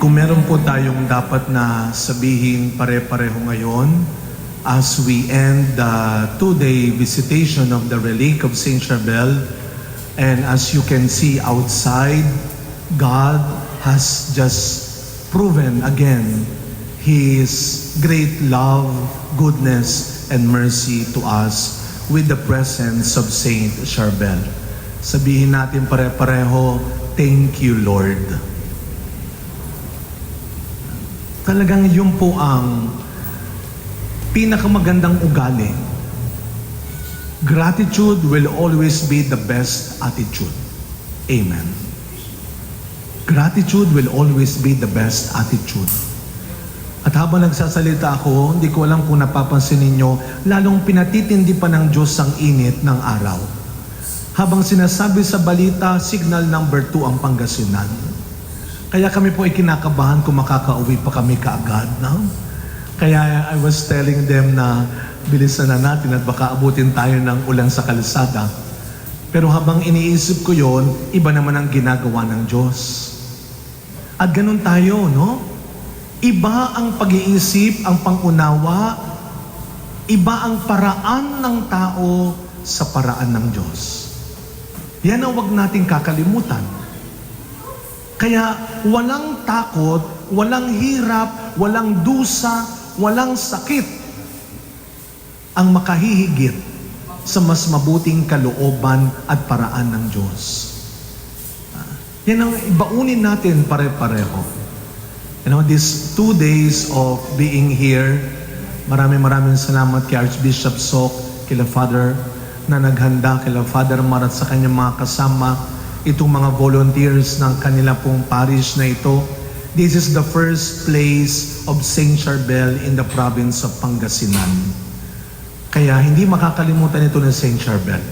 Kung meron po tayong dapat na sabihin pare-pareho ngayon as we end the 2-day visitation of the relic of Saint Charbel, and as you can see outside, God has just proven again His great love, goodness, and mercy to us with the presence of Saint Charbel. Sabihin natin pare-pareho, thank you, Lord. Talagang yun po ang pinakamagandang ugali. Gratitude will always be the best attitude. Amen. Gratitude will always be the best attitude. At habang nagsasalita ako, hindi ko alam kung napapansin ninyo, lalong pinatitindi pa ng Diyos ang init ng araw. Habang sinasabi sa balita, signal number 2 ang Pangasinan. Kaya kami po ay kinakabahan kung makakauwi pa kami kaagad. No? Kaya I was telling them na bilisan na natin at baka abutin tayo ng ulan sa kalsada. Pero habang iniisip ko yon, iba naman ang ginagawa ng Diyos. At ganun tayo, no? Iba ang pag-iisip, ang pangunawa, iba ang paraan ng tao sa paraan ng Diyos. Yan ang huwag nating kakalimutan. Kaya walang takot, walang hirap, walang dusa, walang sakit ang makahihigit sa mas mabuting kalooban at paraan ng Diyos. Yan ang ibaunin natin pare-pareho. You know, these 2 days of being here, maraming salamat kay Archbishop Sok, kila Father na naghanda, kila Father Mar at sa kanyang mga kasama, itong mga volunteers ng kanila pong parish na ito. This is the first place of Saint Charbel in the province of Pangasinan. Kaya hindi makakalimutan ito ng Saint Charbel.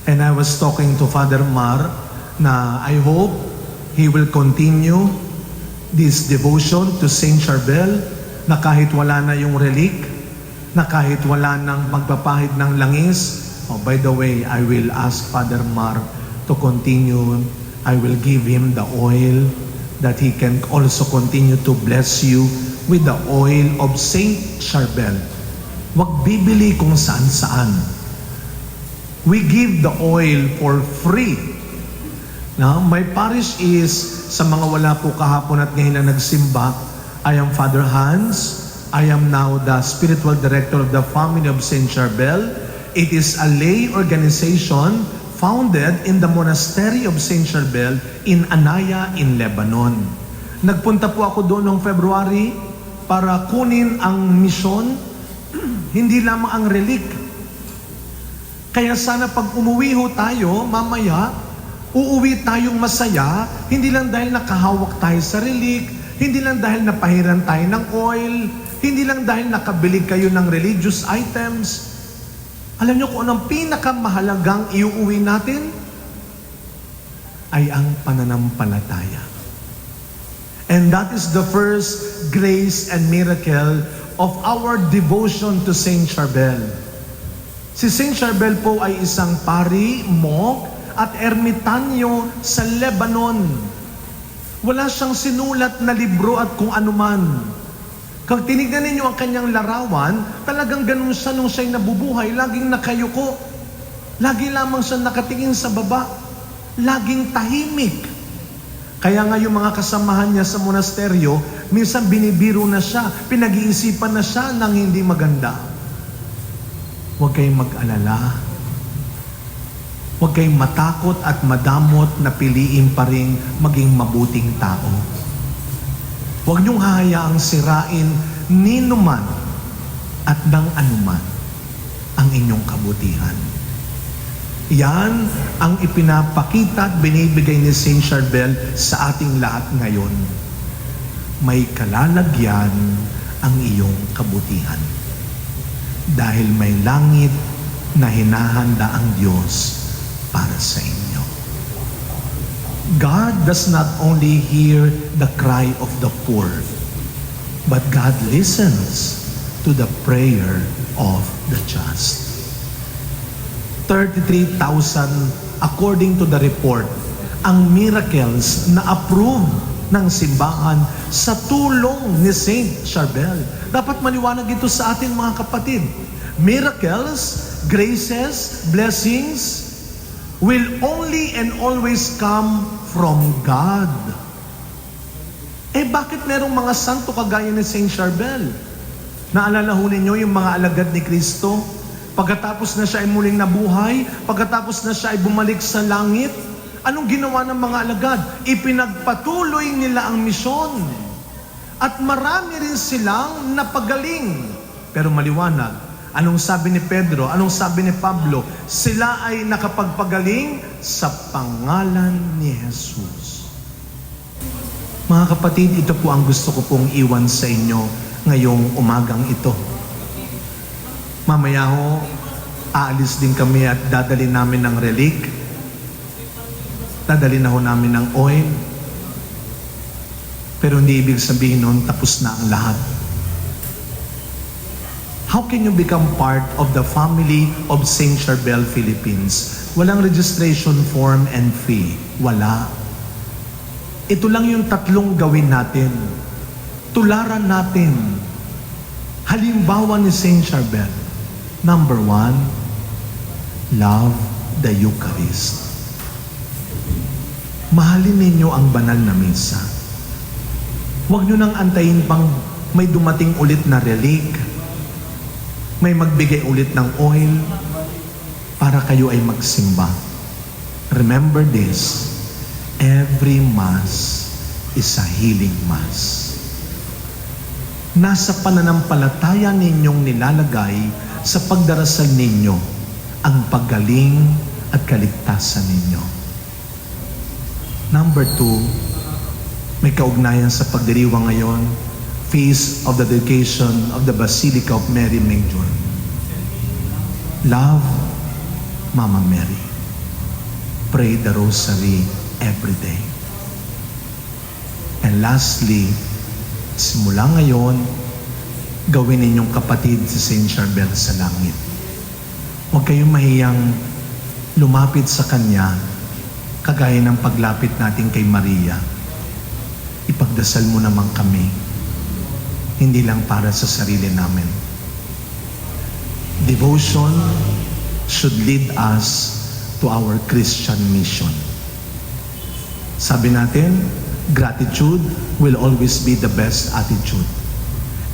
And I was talking to Father Mar na I hope he will continue this devotion to Saint Charbel, na kahit wala na yung relic, na kahit wala nang magpapahid ng langis. Oh, by the way, I will ask Father Mar to continue. I will give him the oil that he can also continue to bless you with the oil of Saint Charbel. Wag bibili kung saan-saan. We give the oil for free. Now, my parish is, sa mga wala po kahapon at ngayon na nagsimba, I am Father Hans. I am now the spiritual director of the family of Saint Charbel. It is a lay organization founded in the monastery of Saint Charbel in Anaya in Lebanon. Nagpunta po ako doon noong February para kunin ang misyon, hindi lamang ang relic. Kaya sana pag umuwi ho tayo, mamaya, uuwi tayong masaya, hindi lang dahil nakahawak tayo sa relic, hindi lang dahil napahiran tayo ng oil, hindi lang dahil nakabili kayo ng religious items. Alam niyo kung anong pinakamahalagang iuuwi natin? Ay ang pananampalataya. And that is the first grace and miracle of our devotion to Saint Charbel. Si Saint Charbel po ay isang pari, monk, at ermitanyo sa Lebanon. Wala siyang sinulat na libro at kung anuman. Kung tinignan ninyo ang kanyang larawan, talagang ganun siya nung siya'y nabubuhay, laging nakayuko. Lagi lamang siya nakatingin sa baba. Laging tahimik. Kaya nga yung mga kasamahan niya sa monasteryo, minsan binibiro na siya, pinag-iisipan na siya ng hindi maganda. Huwag kayong mag-alala. Huwag kayong matakot at madamot na piliin pa rin maging mabuting tao. Huwag niyong hahayaang sirain ni numan at ng anuman ang inyong kabutihan. Yan ang ipinapakita at binibigay ni Saint Charbel sa ating lahat ngayon. May kalalagyan ang iyong kabutihan. Dahil may langit na hinahanda ang Diyos para sa inyo. God does not only hear the cry of the poor, but God listens to the prayer of the just. 33,000 according to the report ang miracles na approved ng simbahan sa tulong ni Saint Charbel. Dapat maliwanag ito sa atin mga kapatid. Miracles, graces, blessings will only and always come from God. Bakit merong mga santo kagaya ni Saint Charbel? Naalala ho ninyo yung mga alagad ni Kristo? Pagkatapos na siya ay muling nabuhay, pagkatapos na siya ay bumalik sa langit, anong ginawa ng mga alagad? Ipinagpatuloy nila ang misyon. At marami rin silang napagaling. Pero maliwanag, anong sabi ni Pedro, anong sabi ni Pablo? Sila ay nakapagpagaling sa pangalan ni Jesus. Mga kapatid, ito po ang gusto ko pong iwan sa inyo ngayong umagang ito. Mamaya ho, aalis din kami at dadali namin ng relic. Dadali na ho namin ng oil. Pero hindi ibig sabihin nun, tapos na ang lahat. How can you become part of the family of Saint Charbel Philippines? Walang registration form and fee. Wala. Ito lang yung tatlong gawin natin. Tularan natin. Halimbawa ni Saint Charbel. Number 1, love the Eucharist. Mahalin ninyo ang banal na misa. Huwag nyo nang antayin pang may dumating ulit na relic, may magbigay ulit ng oil para kayo ay magsimba. Remember this, every Mass is a healing Mass. Nasa pananampalataya ninyong nilalagay sa pagdarasal ninyo ang paggaling at kaligtasan ninyo. Number 2, may kaugnayan sa pagdiriwang ngayon, Feast of the Dedication of the Basilica of Mary Major. Love Mama Mary. Pray the Rosary every day. And lastly, simula ngayon, gawin ninyong kapatid si Saint Charbel sa langit. Huwag kayong mahiyang lumapit sa Kanya, kagaya ng paglapit natin kay Maria. Ipagdasal mo naman kami, hindi lang para sa sarili namin. Devotion should lead us to our Christian mission. Sabi natin, gratitude will always be the best attitude.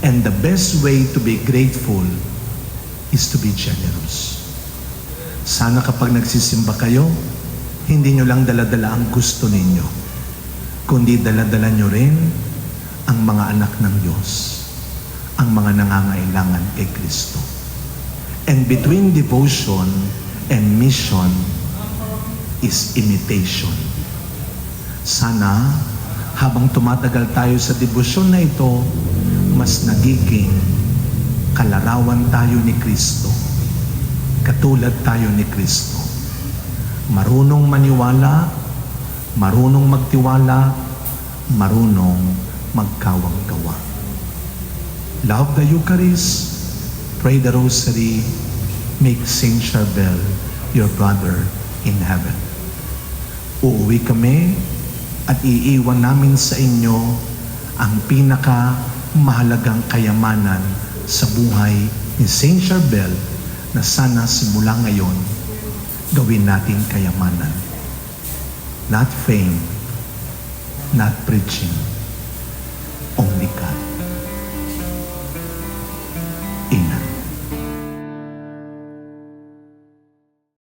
And the best way to be grateful is to be generous. Sana kapag nagsisimba kayo, hindi nyo lang dala-dala ang gusto ninyo, kundi dala-dala nyo rin ang mga anak ng Diyos, ang mga nangangailangan kay Kristo. And between devotion and mission is imitation. Sana, habang tumatagal tayo sa debosyon na ito, mas nagiging kalarawan tayo ni Kristo. Katulad tayo ni Kristo. Marunong maniwala, marunong magtiwala, marunong magkawang-gawa. Love the Eucharist, pray the Rosary, make Saint Charbel your brother in heaven. Uuwi kami at iiwan namin sa inyo ang mahalagang kayamanan sa buhay ni Saint Charbel na sana simula ngayon gawin natin kayamanan. Not fame, not preaching,